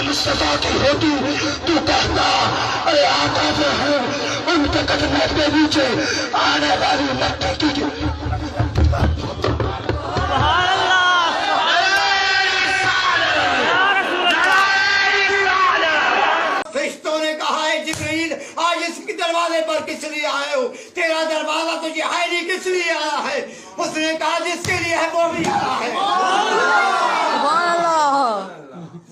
مصطفیٰ کی ہوتی تو کہتا ارے آقا جو ہے ان کے قدموں کے نیچے آنے والی مٹی کی فرشتوں نے کہا ہے جبریل آج اس کے دروازے پر کس لیے آئے ہو؟ تیرا دروازہ تجھے ہے نہیں، کس لیے آیا ہے؟ اس نے کہا جس کے لیے ہے وہ بھی آیا ہے،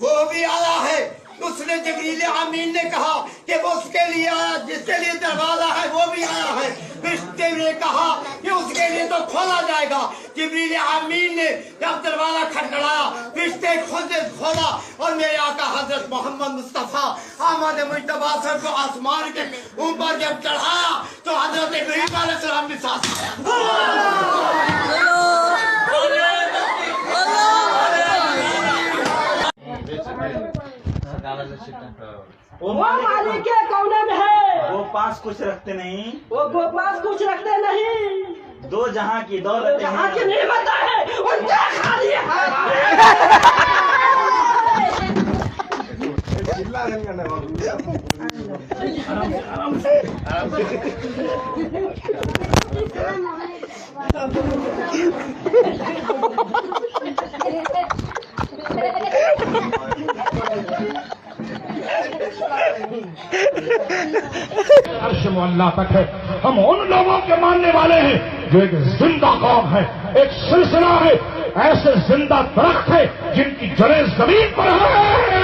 وہ بھی آیا ہے۔ اس نے جبریل امین نے کہا کہ وہ اس کے لیے آیا جس کے لیے دروازہ ہے وہ بھی آیا ہے۔ فرشتے نے کہا کہ اس کے لیے تو کھولا جائے گا۔ جبریل امین نے جب دروازہ کھٹکھڑایا فرشتے خود نے کھولا اور میرے آقا حضرت محمد مصطفیٰ احمد مجتبیٰ سر کو آسمان کے اوپر جب چڑھایا تو حضرت ابراہیم علیہ السلام بھی ساتھ وہ مالک کے کونے میں ہے، وہ پاس کچھ رکھتے نہیں، وہ پاس کچھ رکھتے نہیں، دو جہاں کی دولت جہاں کی نعمت ہے ان کے خالی ہے۔ عرش معلیٰ تک ہے۔ ہم ان لوگوں کے ماننے والے ہیں جو ایک زندہ قوم ہے، ایک سلسلہ ہے، ایسے زندہ درخت ہے جن کی جڑیں زمین پر ہیں۔